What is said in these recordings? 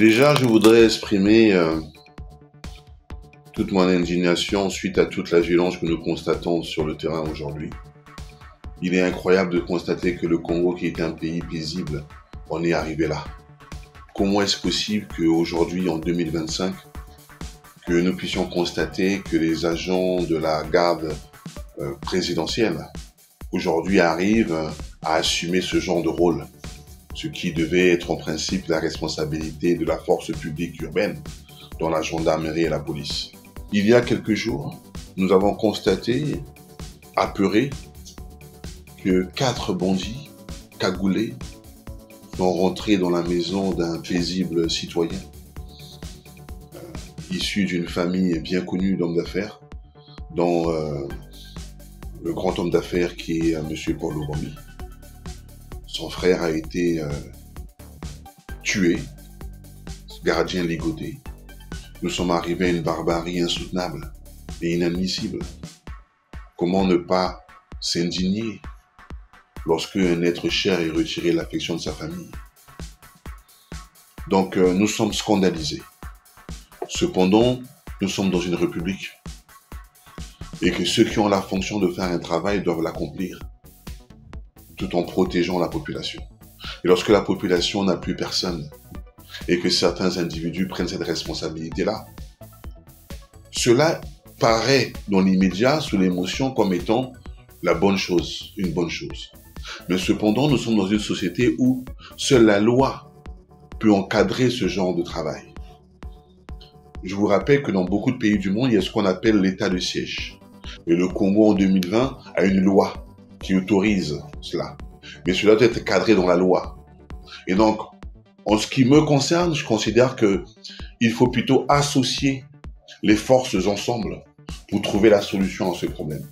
Déjà, je voudrais exprimer toute mon indignation suite à toute la violence que nous constatons sur le terrain aujourd'hui. Il est incroyable de constater que le Congo, qui est un pays paisible, en est arrivé là. Comment est-ce possible qu'aujourd'hui, en 2025, que nous puissions constater que les agents de la garde présidentielle, aujourd'hui, arrivent à assumer ce genre de rôle, ce qui devait être en principe la responsabilité de la force publique urbaine, dans la gendarmerie et la police. Il y a quelques jours, nous avons constaté, apeurés, que 4 bandits cagoulés sont rentrés dans la maison d'un paisible citoyen, issu d'une famille bien connue d'hommes d'affaires, dont le grand homme d'affaires qui est M. Paul Lobambi. Son frère a été tué, gardien ligoté. Nous sommes arrivés à une barbarie insoutenable et inadmissible. Comment ne pas s'indigner lorsque un être cher est retiré de l'affection de sa famille? Donc nous sommes scandalisés. Cependant, nous sommes dans une république et que ceux qui ont la fonction de faire un travail doivent l'accomplir tout en protégeant la population. Et lorsque la population n'a plus personne et que certains individus prennent cette responsabilité-là, cela paraît dans l'immédiat, sous l'émotion, comme étant la bonne chose, une bonne chose. Mais cependant, nous sommes dans une société où seule la loi peut encadrer ce genre de travail. Je vous rappelle que dans beaucoup de pays du monde, il y a ce qu'on appelle l'état de siège. Et le Congo en 2020 a une loi qui autorise cela. Mais cela doit être cadré dans la loi. Et donc, en ce qui me concerne, je considère qu'il faut plutôt associer les forces ensemble pour trouver la solution à ce problème.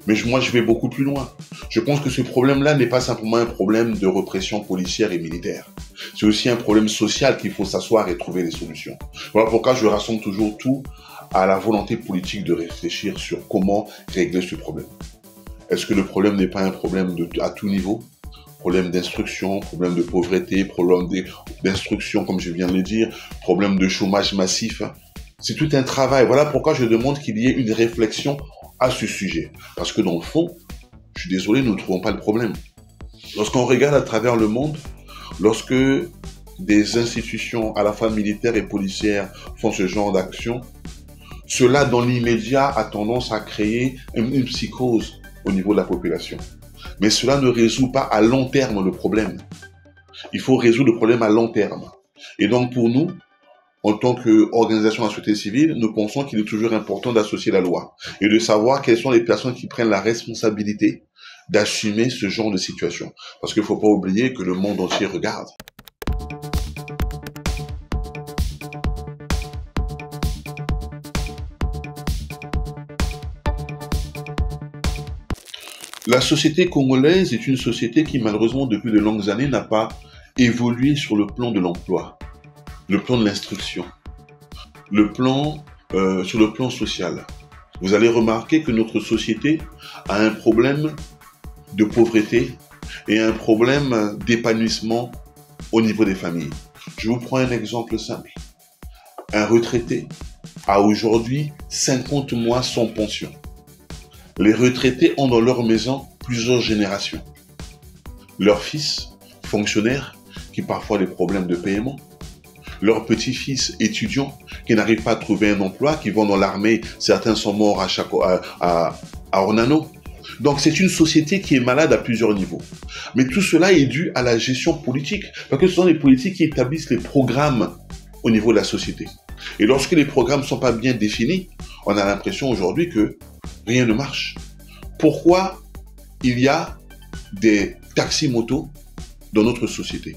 Mais moi, je vais beaucoup plus loin. Je pense que ce problème-là n'est pas simplement un problème de répression policière et militaire. C'est aussi un problème social qu'il faut s'asseoir et trouver des solutions. Voilà pourquoi je rassemble toujours tout à la volonté politique de réfléchir sur comment régler ce problème. Est-ce que le problème n'est pas un problème à tout niveau? Problème d'instruction, problème de pauvreté, problème d'instruction, comme je viens de le dire, problème de chômage massif. C'est tout un travail. Voilà pourquoi je demande qu'il y ait une réflexion à ce sujet. Parce que dans le fond, je suis désolé, nous ne trouvons pas le problème. Lorsqu'on regarde à travers le monde, lorsque des institutions à la fois militaires et policières font ce genre d'action, cela dans l'immédiat a tendance à créer une psychose au niveau de la population. Mais cela ne résout pas à long terme le problème. Il faut résoudre le problème à long terme. Et donc pour nous, en tant qu'organisation de la société civile, nous pensons qu'il est toujours important d'associer la loi et de savoir quelles sont les personnes qui prennent la responsabilité d'assumer ce genre de situation. Parce qu'il ne faut pas oublier que le monde entier regarde. La société congolaise est une société qui, malheureusement, depuis de longues années, n'a pas évolué sur le plan de l'emploi, le plan de l'instruction, sur le plan social. Vous allez remarquer que notre société a un problème de pauvreté et un problème d'épanouissement au niveau des familles. Je vous prends un exemple simple. Un retraité a aujourd'hui 50 mois sans pension. Les retraités ont dans leur maison plusieurs générations. Leurs fils, fonctionnaires, qui parfois ont des problèmes de paiement. Leurs petits-fils, étudiants, qui n'arrivent pas à trouver un emploi, qui vont dans l'armée. Certains sont morts à Ornano. Donc c'est une société qui est malade à plusieurs niveaux. Mais tout cela est dû à la gestion politique. Parce que ce sont les politiques qui établissent les programmes au niveau de la société. Et lorsque les programmes ne sont pas bien définis, on a l'impression aujourd'hui que rien ne marche. Pourquoi il y a des taxis-motos dans notre société?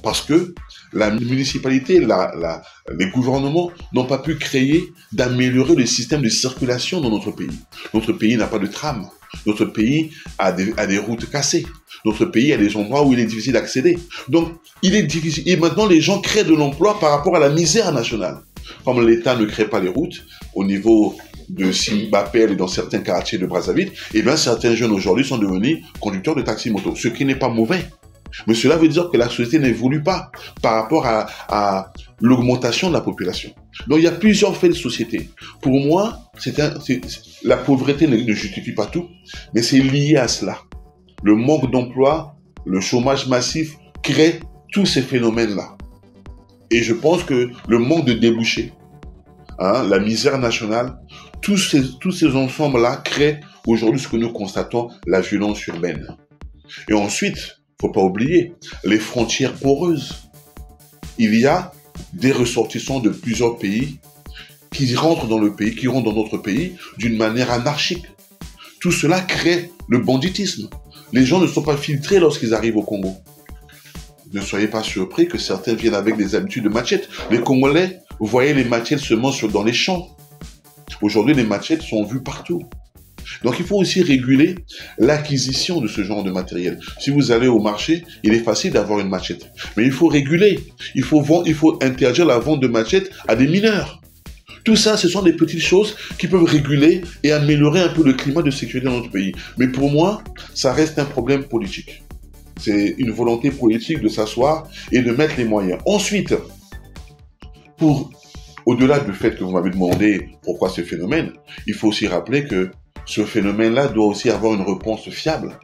Parce que la municipalité, les gouvernements n'ont pas pu d'améliorer le système de circulation dans notre pays. Notre pays n'a pas de tram. Notre pays a des routes cassées. Notre pays a des endroits où il est difficile d'accéder. Donc, il est difficile. Et maintenant, les gens créent de l'emploi par rapport à la misère nationale. Comme l'État ne crée pas les routes au niveau de Simbapel et dans certains quartiers de Brazzaville, et bien certains jeunes aujourd'hui sont devenus conducteurs de taxi-moto, ce qui n'est pas mauvais. Mais cela veut dire que la société n'évolue pas par rapport à l'augmentation de la population. Donc il y a plusieurs faits de société. Pour moi, la pauvreté ne justifie pas tout, mais c'est lié à cela. Le manque d'emploi, le chômage massif crée tous ces phénomènes-là. Et je pense que le manque de débouchés, la misère nationale, tous ces ensembles-là créent aujourd'hui ce que nous constatons, la violence urbaine. Et ensuite, faut pas oublier, les frontières poreuses. Il y a des ressortissants de plusieurs pays qui rentrent dans notre pays d'une manière anarchique. Tout cela crée le banditisme. Les gens ne sont pas filtrés lorsqu'ils arrivent au Congo. Ne soyez pas surpris que certains viennent avec des habitudes de machettes. Les Congolais, vous voyez les machettes seulement dans les champs. Aujourd'hui, les machettes sont vues partout. Donc, il faut aussi réguler l'acquisition de ce genre de matériel. Si vous allez au marché, il est facile d'avoir une machette. Mais il faut réguler. Il faut interdire la vente de machettes à des mineurs. Tout ça, ce sont des petites choses qui peuvent réguler et améliorer un peu le climat de sécurité dans notre pays. Mais pour moi, ça reste un problème politique. C'est une volonté politique de s'asseoir et de mettre les moyens. Ensuite, au-delà du fait que vous m'avez demandé pourquoi ce phénomène, il faut aussi rappeler que ce phénomène-là doit aussi avoir une réponse fiable.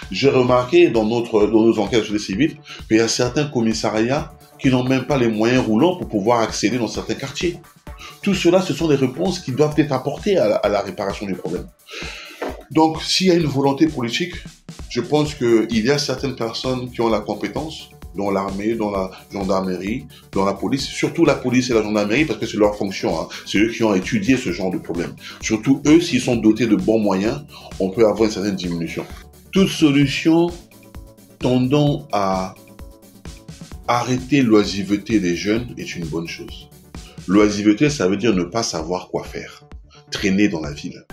J'ai remarqué dans nos enquêtes sur les civils qu'il y a certains commissariats qui n'ont même pas les moyens roulants pour pouvoir accéder dans certains quartiers. Tout cela, ce sont des réponses qui doivent être apportées à la réparation du problème. Donc, s'il y a une volonté politique, je pense qu'il y a certaines personnes qui ont la compétence, dans l'armée, dans la gendarmerie, dans la police, surtout la police et la gendarmerie, parce que c'est leur fonction, c'est eux qui ont étudié ce genre de problème. Surtout eux, s'ils sont dotés de bons moyens, on peut avoir une certaine diminution. Toute solution tendant à arrêter l'oisiveté des jeunes est une bonne chose. L'oisiveté, ça veut dire ne pas savoir quoi faire, traîner dans la ville.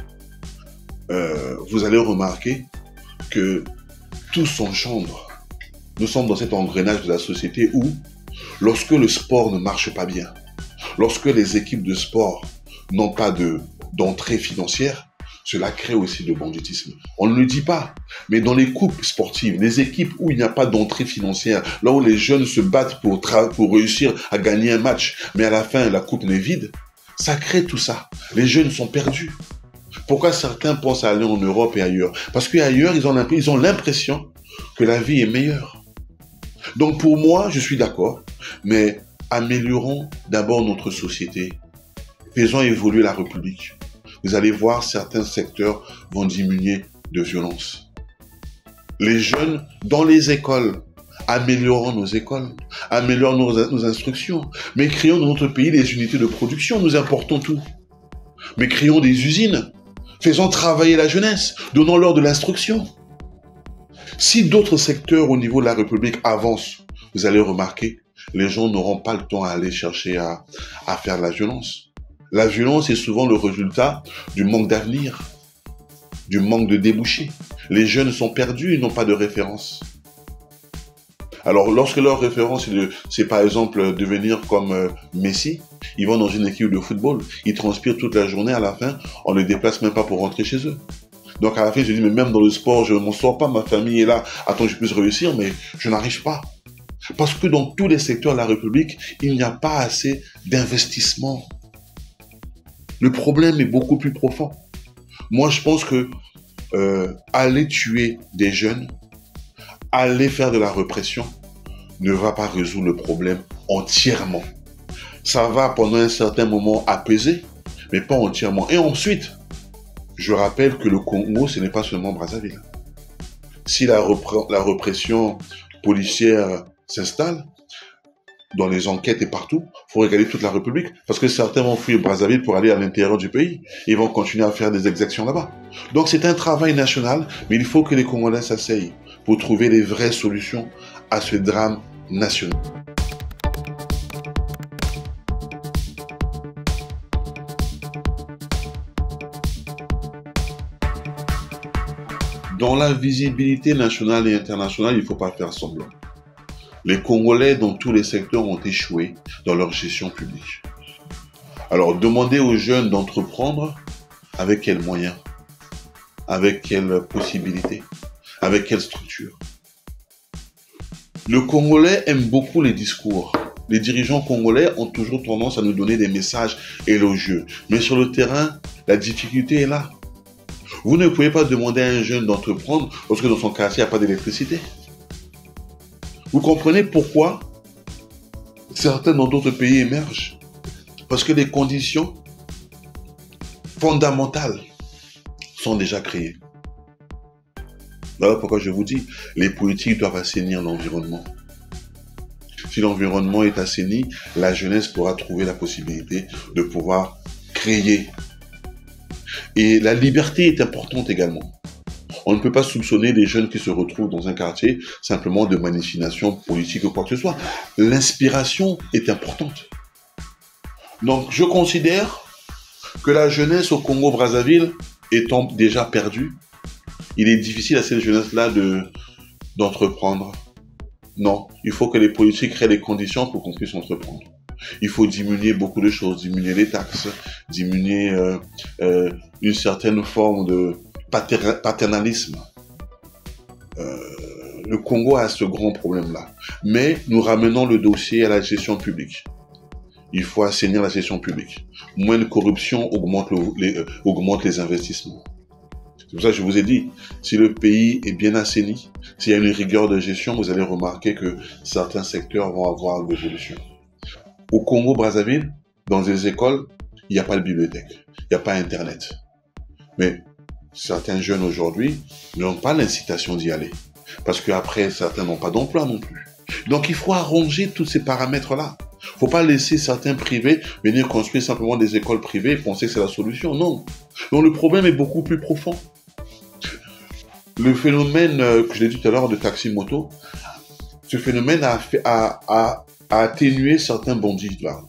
Vous allez remarquer que tout s'engendre. Nous sommes dans cet engrenage de la société où, lorsque le sport ne marche pas bien, lorsque les équipes de sport n'ont pas d'entrée financière, cela crée aussi le banditisme. On ne le dit pas, mais dans les coupes sportives, les équipes où il n'y a pas d'entrée financière, là où les jeunes se battent pour réussir à gagner un match, mais à la fin, la coupe n'est vide, ça crée tout ça. Les jeunes sont perdus. Pourquoi certains pensent à aller en Europe et ailleurs? Parce qu'ailleurs, ils ont l'impression que la vie est meilleure. Donc pour moi, je suis d'accord, mais améliorons d'abord notre société. Faisons évoluer la République. Vous allez voir, certains secteurs vont diminuer de violence. Les jeunes, dans les écoles, améliorons nos écoles, améliorons nos instructions, mais créons dans notre pays des unités de production, nous importons tout. Mais créons des usines, faisons travailler la jeunesse, donnons-leur de l'instruction. Si d'autres secteurs au niveau de la République avancent, vous allez remarquer, les gens n'auront pas le temps à aller chercher à faire de la violence. La violence est souvent le résultat du manque d'avenir, du manque de débouchés. Les jeunes sont perdus, ils n'ont pas de référence. Alors, lorsque leur référence, c'est par exemple devenir comme Messi, ils vont dans une équipe de football, ils transpirent toute la journée, à la fin, on ne les déplace même pas pour rentrer chez eux. Donc à la fin, je dis, mais même dans le sport, je ne m'en sors pas, ma famille est là, attends que je puisse réussir, mais je n'arrive pas. Parce que dans tous les secteurs de la République, il n'y a pas assez d'investissement. Le problème est beaucoup plus profond. Moi, je pense que aller tuer des jeunes, aller faire de la répression, ne va pas résoudre le problème entièrement. Ça va pendant un certain moment apaiser, mais pas entièrement. Et ensuite, je rappelle que le Congo, ce n'est pas seulement Brazzaville. Si la répression policière s'installe, dans les enquêtes et partout, il faut regarder toute la République, parce que certains vont fuir Brazzaville pour aller à l'intérieur du pays. Ils vont continuer à faire des exactions là-bas. Donc c'est un travail national, mais il faut que les Congolais s'asseyent pour trouver les vraies solutions à ce drame national. Dans la visibilité nationale et internationale, il ne faut pas faire semblant. Les Congolais dans tous les secteurs ont échoué dans leur gestion publique. Alors, demandez aux jeunes d'entreprendre avec quels moyens, avec quelles possibilités, avec quelle structure. Le Congolais aime beaucoup les discours. Les dirigeants congolais ont toujours tendance à nous donner des messages élogieux. Mais sur le terrain, la difficulté est là. Vous ne pouvez pas demander à un jeune d'entreprendre lorsque dans son quartier, il n'y a pas d'électricité. Vous comprenez pourquoi certains dans d'autres pays émergent? Parce que les conditions fondamentales sont déjà créées. Voilà pourquoi je vous dis, les politiques doivent assainir l'environnement. Si l'environnement est assaini, la jeunesse pourra trouver la possibilité de pouvoir créer. Et la liberté est importante également. On ne peut pas soupçonner des jeunes qui se retrouvent dans un quartier simplement de manipulation politique ou quoi que ce soit. L'inspiration est importante. Donc, je considère que la jeunesse au Congo-Brazzaville étant déjà perdue, il est difficile à cette jeunesse-là d'entreprendre. Non, il faut que les politiques créent les conditions pour qu'on puisse entreprendre. Il faut diminuer beaucoup de choses, diminuer les taxes, diminuer une certaine forme de paternalisme. Le Congo a ce grand problème-là. Mais nous ramenons le dossier à la gestion publique. Il faut assainir la gestion publique. Moins de corruption augmente les investissements. C'est pour ça que je vous ai dit, si le pays est bien assaini, s'il y a une rigueur de gestion, vous allez remarquer que certains secteurs vont avoir de l'évolution. Au Congo-Brazzaville, dans les écoles, il n'y a pas de bibliothèque, il n'y a pas Internet. Mais certains jeunes aujourd'hui n'ont pas l'incitation d'y aller. Parce qu'après, certains n'ont pas d'emploi non plus. Donc il faut arranger tous ces paramètres-là. Il ne faut pas laisser certains privés venir construire simplement des écoles privées et penser que c'est la solution. Non. Donc le problème est beaucoup plus profond. Le phénomène que je l'ai dit tout à l'heure de taxi-moto, ce phénomène a atténué certains bandits là.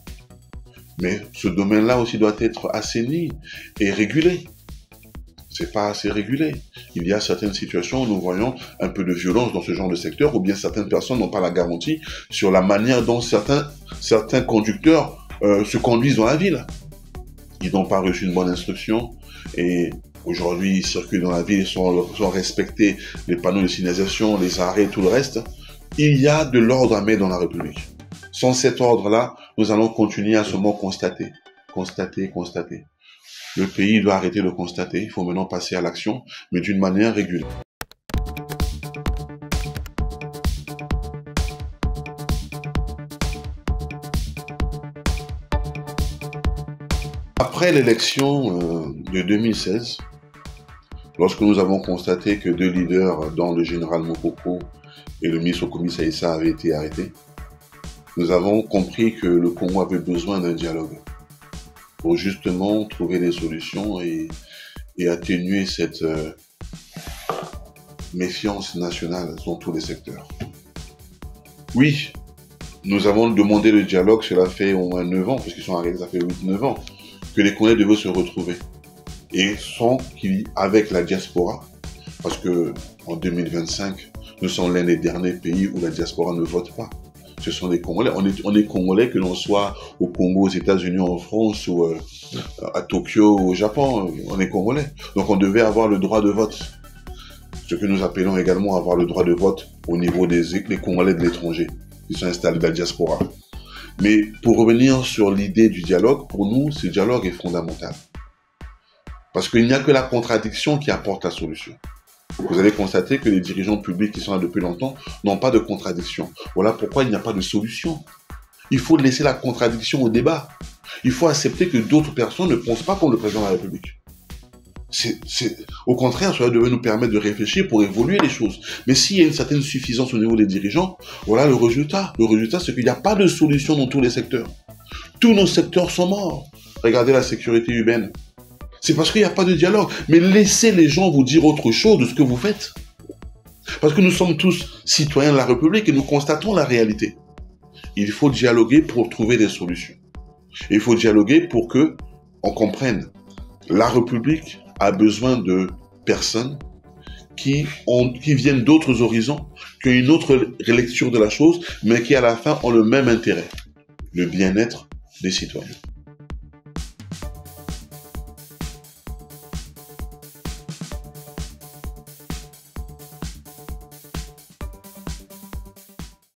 Mais ce domaine-là aussi doit être assaini et régulé. C'est pas assez régulé. Il y a certaines situations où nous voyons un peu de violence dans ce genre de secteur, ou bien certaines personnes n'ont pas la garantie sur la manière dont certains conducteurs se conduisent dans la ville. Ils n'ont pas reçu une bonne instruction et aujourd'hui ils circulent dans la ville, sont respectés les panneaux de signalisation, les arrêts, tout le reste. Il y a de l'ordre à mettre dans la République. Sans cet ordre-là, nous allons continuer à seulement constater. Le pays doit arrêter de constater, il faut maintenant passer à l'action, mais d'une manière régulière. Après l'élection de 2016, lorsque nous avons constaté que 2 leaders, dont le général Mokoko et le ministre Komi Saïssa, avaient été arrêtés, nous avons compris que le Congo avait besoin d'un dialogue pour justement trouver des solutions et atténuer cette méfiance nationale dans tous les secteurs. Oui, nous avons demandé le dialogue, cela fait au moins 9 ans, parce qu'ils sont arrêtés, ça fait 8-9 ans, que les Congolais devaient se retrouver. Et avec la diaspora, parce que en 2025, nous sommes l'un des derniers pays où la diaspora ne vote pas. Ce sont des Congolais. On est Congolais, que l'on soit au Congo, aux États-Unis, en France, ou à Tokyo, au Japon, on est Congolais. Donc on devait avoir le droit de vote. Ce que nous appelons également avoir le droit de vote au niveau des Congolais de l'étranger, qui sont installés dans la diaspora. Mais pour revenir sur l'idée du dialogue, pour nous, ce dialogue est fondamental. Parce qu'il n'y a que la contradiction qui apporte la solution. Vous allez constater que les dirigeants publics qui sont là depuis longtemps n'ont pas de contradiction. Voilà pourquoi il n'y a pas de solution. Il faut laisser la contradiction au débat. Il faut accepter que d'autres personnes ne pensent pas comme le président de la République. Au contraire, cela devait nous permettre de réfléchir pour évoluer les choses. Mais s'il y a une certaine suffisance au niveau des dirigeants, voilà le résultat. Le résultat, c'est qu'il n'y a pas de solution dans tous les secteurs. Tous nos secteurs sont morts. Regardez la sécurité urbaine. C'est parce qu'il n'y a pas de dialogue. Mais laissez les gens vous dire autre chose de ce que vous faites. Parce que nous sommes tous citoyens de la République et nous constatons la réalité. Il faut dialoguer pour trouver des solutions. Et il faut dialoguer pour que on comprenne. La République a besoin de personnes qui viennent d'autres horizons, qui ont une autre lecture de la chose, mais qui à la fin ont le même intérêt, le bien-être des citoyens.